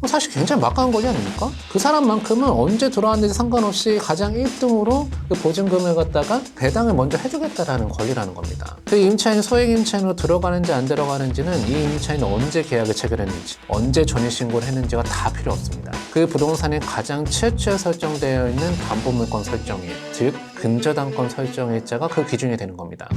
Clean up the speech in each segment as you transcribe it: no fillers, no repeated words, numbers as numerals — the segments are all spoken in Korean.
사실 굉장히 막강한 권리 아닙니까? 그 사람만큼은 언제 들어왔는지 상관없이 가장 1등으로 그 보증금을 갖다가 배당을 먼저 해주겠다라는 권리라는 겁니다. 그 임차인이 소액 임차인으로 들어가는지 안 들어가는지는 이 임차인이 언제 계약을 체결했는지, 언제 전입신고를 했는지가 다 필요 없습니다. 그 부동산의 가장 최초에 설정되어 있는 담보물권 설정일, 즉 근저당권 설정일자가 그 기준이 되는 겁니다.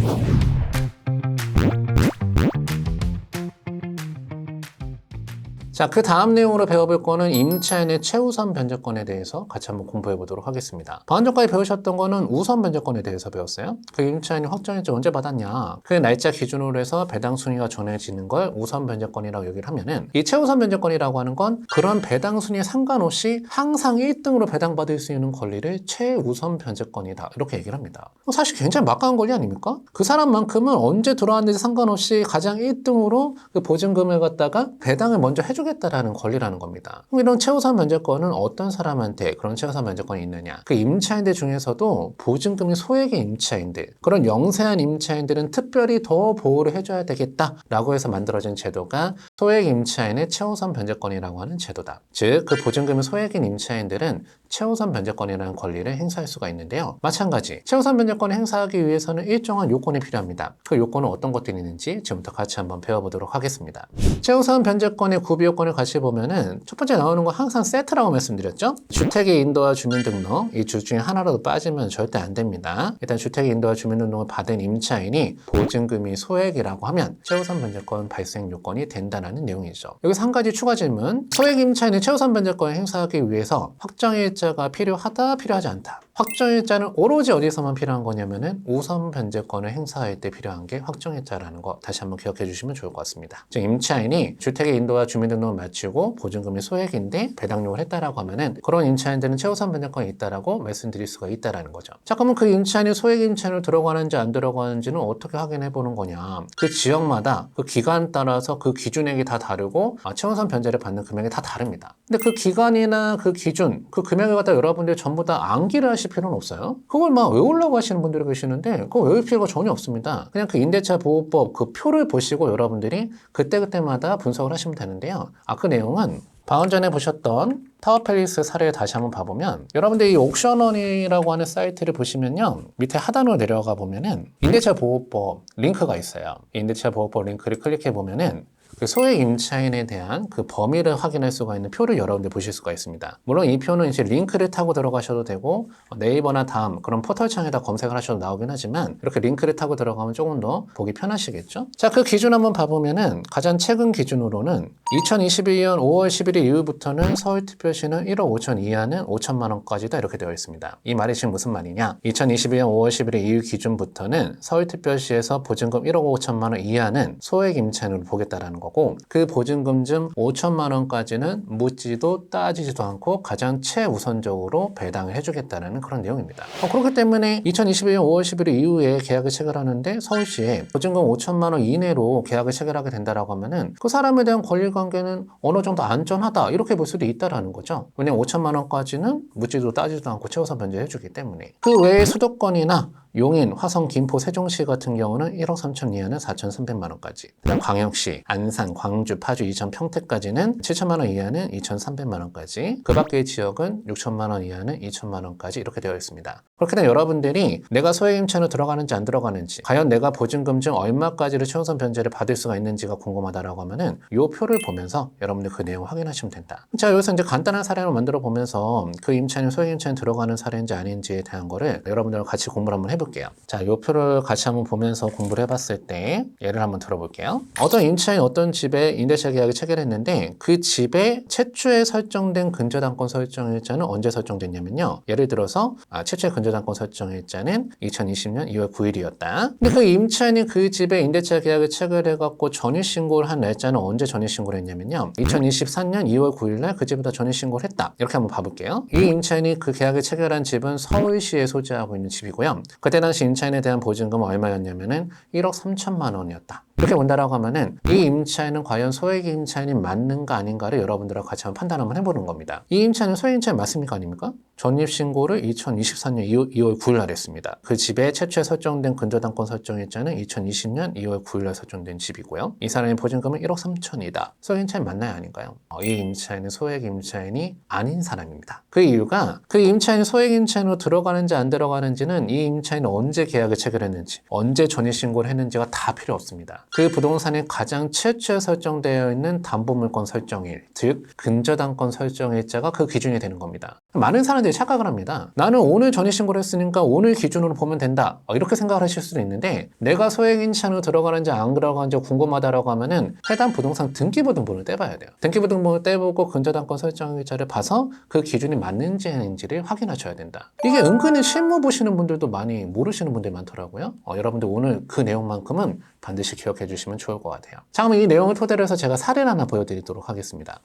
자, 그 다음 내용으로 배워볼 거는 임차인의 최우선 변제권에 대해서 같이 한번 공부해 보도록 하겠습니다. 방금 전까지 배우셨던 거는 우선 변제권에 대해서 배웠어요. 그 임차인이 확정일자 언제 받았냐, 그 날짜 기준으로 해서 배당 순위가 정해지는 걸 우선 변제권이라고 얘기를 하면은, 이 최우선 변제권이라고 하는 건 그런 배당 순위에 상관없이 항상 1등으로 배당받을 수 있는 권리를 최우선 변제권이다, 이렇게 얘기를 합니다. 사실 굉장히 막강한 권리 아닙니까? 그 사람만큼은 언제 들어왔는지 상관없이 가장 1등으로 그 보증금을 갖다가 배당을 먼저 해주겠다라는 권리라는 겁니다. 그럼 이런 최우선 변제권은 어떤 사람한테 그런 최우선 변제권이 있느냐? 그 임차인들 중에서도 보증금이 소액의 임차인들, 그런 영세한 임차인들은 특별히 더 보호를 해줘야 되겠다라고 해서 만들어진 제도가 소액 임차인의 최우선 변제권이라고 하는 제도다. 즉, 그 보증금이 소액인 임차인들은 최우선 변제권이라는 권리를 행사할 수가 있는데요. 마찬가지, 최우선 변제권을 행사하기 위해서는 일정한 요건이 필요합니다. 그 요건은 어떤 것들이 있는지 지금부터 같이 한번 배워보도록 하겠습니다. 최우선 변제권의 구비 요건을 같이 보면은 첫 번째 나오는 건 항상 세트라고 말씀드렸죠. 주택의 인도와 주민등록, 이 둘 중에 하나라도 빠지면 절대 안 됩니다. 일단 주택의 인도와 주민등록을 받은 임차인이 보증금이 소액이라고 하면 최우선 변제권 발생 요건이 된다는 내용이죠. 여기서 한 가지 추가 질문. 소액 임차인의 최우선 변제권을 행사하기 위해서 확정일자가 필요하다, 필요하지 않다. 확정일자는 오로지 어디서만 필요한 거냐면은 우선 변제권을 행사할 때 필요한 게 확정일자라는 거 다시 한번 기억해 주시면 좋을 것 같습니다. 즉, 임차인이 주택의 인도와 주민등록을 마치고 보증금이 소액인데 배당료를 했다라고 하면은 그런 임차인들은 최우선 변제권이 있다라고 말씀드릴 수가 있다라는 거죠. 자, 그러면 그 임차인이 소액 임차인으로 들어가는지 안 들어가는지는 어떻게 확인해 보는 거냐? 그 지역마다 그 기간 따라서 그 기준액이 다 다르고 최우선 변제를 받는 금액이 다 다릅니다. 근데 그 기간이나 그 기준, 그 금액을 갖다 여러분들이 전부 다 암기를 하실 필요는 없어요. 그걸 막 외우려고 하시는 분들이 계시는데 그거 외울 필요가 전혀 없습니다. 그냥 그 임대차 보호법 그 표를 보시고 여러분들이 그때그때마다 분석을 하시면 되는데요. 그 내용은 방금 전에 보셨던 타워팰리스 사례를 다시 한번 봐보면, 여러분들이 이 옥션원이라고 하는 사이트를 보시면요, 밑에 하단으로 내려가 보면은 임대차 보호법 링크가 있어요. 이 임대차 보호법 링크를 클릭해 보면은 그 소액 임차인에 대한 그 범위를 확인할 수가 있는 표를 여러분들 보실 수가 있습니다. 물론 이 표는 이제 링크를 타고 들어가셔도 되고 네이버나 다음 그런 포털창에다 검색을 하셔도 나오긴 하지만, 이렇게 링크를 타고 들어가면 조금 더 보기 편하시겠죠? 자, 그 기준 한번 봐보면은 가장 최근 기준으로는 2021년 5월 11일 이후부터는 서울특별시는 1억 5천 이하는 5천만 원까지다, 이렇게 되어 있습니다. 이 말이 지금 무슨 말이냐? 2021년 5월 11일 이후 기준부터는 서울특별시에서 보증금 1억 5천만 원 이하는 소액 임차인으로 보겠다라는 거고, 그 보증금 중 5천만 원까지는 묻지도 따지지도 않고 가장 최우선적으로 배당을 해주겠다는 그런 내용입니다. 그렇기 때문에 2021년 5월 11일 이후에 계약을 체결하는데 서울시에 보증금 5천만 원 이내로 계약을 체결하게 된다라고 하면은 그 사람에 대한 권리관계는 어느 정도 안전하다, 이렇게 볼 수도 있다라는 거죠. 왜냐면 5천만 원까지는 묻지도 따지지도 않고 최우선 변제해주기 때문에. 그 외에 수도권이나 용인, 화성, 김포, 세종시 같은 경우는 1억 3천 이하는 4,300만 원까지. 그다음 광역시, 안산, 광주, 파주, 이천, 평택까지는 7천만 원 이하는 2,300만 원까지. 그 밖의 지역은 6천만 원 이하는 2천만 원까지, 이렇게 되어 있습니다. 그렇게 되면 여러분들이 내가 소액 임차인으로 들어가는지 안 들어가는지, 과연 내가 보증금 중 얼마까지를 최우선 변제를 받을 수가 있는지가 궁금하다라고 하면은 이 표를 보면서 여러분들 그 내용 확인하시면 된다. 자, 여기서 이제 간단한 사례를 만들어 보면서 그 임차인이 소액 임차인 들어가는 사례인지 아닌지에 대한 거를 여러분들과 같이 공부를 한번 해볼게요. 자, 이 표를 같이 한번 보면서 공부를 해봤을 때 예를 한번 들어볼게요. 어떤 임차인 어떤 집에 임대차 계약을 체결했는데 그 집에 최초에 설정된 근저당권 설정일자는 언제 설정됐냐면요, 예를 들어서 최초의 근저당권 설정일자는 2020년 2월 9일이었다. 근데 그 임차인이 그 집에 임대차 계약을 체결해갖고 전입신고를 한 날짜는 언제 전입신고를 했냐면요, 2023년 2월 9일날 그 집에다 전입신고를 했다. 이렇게 한번 봐볼게요. 이 임차인이 그 계약을 체결한 집은 서울시에 소재하고 있는 집이고요. 그때 당시 임차인에 대한 보증금은 얼마였냐면은 1억 3천만 원이었다. 이렇게 본다라고 하면은 이 임차인은 과연 소액 임차인이 맞는가 아닌가를 여러분들하고 같이 한번 판단 한번 해보는 겁니다. 이 임차인은 소액 임차인 맞습니까, 아닙니까? 전입신고를 2024년 2월 9일 날 했습니다. 그 집에 최초에 설정된 근저당권 설정일자는 2020년 2월 9일 날 설정된 집이고요. 이 사람의 보증금은 1억 3천이다. 소액 임차인 맞나요? 아닌가요? 이 임차인은 소액 임차인이 아닌 사람입니다. 그 이유가 그 임차인이 소액 임차인으로 들어가는지 안 들어가는지는 이 임차인이 언제 계약을 체결했는지, 언제 전입신고를 했는지가 다 필요 없습니다. 그 부동산에 가장 최초에 설정되어 있는 담보물권 설정일, 즉 근저당권 설정일자가 그 기준이 되는 겁니다. 많은 사람들이 착각을 합니다. 나는 오늘 전입신고를 했으니까 오늘 기준으로 보면 된다. 이렇게 생각을 하실 수도 있는데 내가 소액 임차인으로 들어가는지 안 들어가는지 궁금하다라고 하면은 해당 부동산 등기부등본을 떼봐야 돼요. 등기부등본을 떼보고 근저당권 설정일자를 봐서 그 기준이 맞는지 아닌지를 확인하셔야 된다. 이게 은근히 실무 보시는 분들도 많이 모르시는 분들이 많더라고요. 여러분들 오늘 그 내용만큼은 반드시 기억해 주시면 좋을 것 같아요. 자, 그럼 이 내용을 토대로 해서 제가 사례를 하나 보여드리도록 하겠습니다.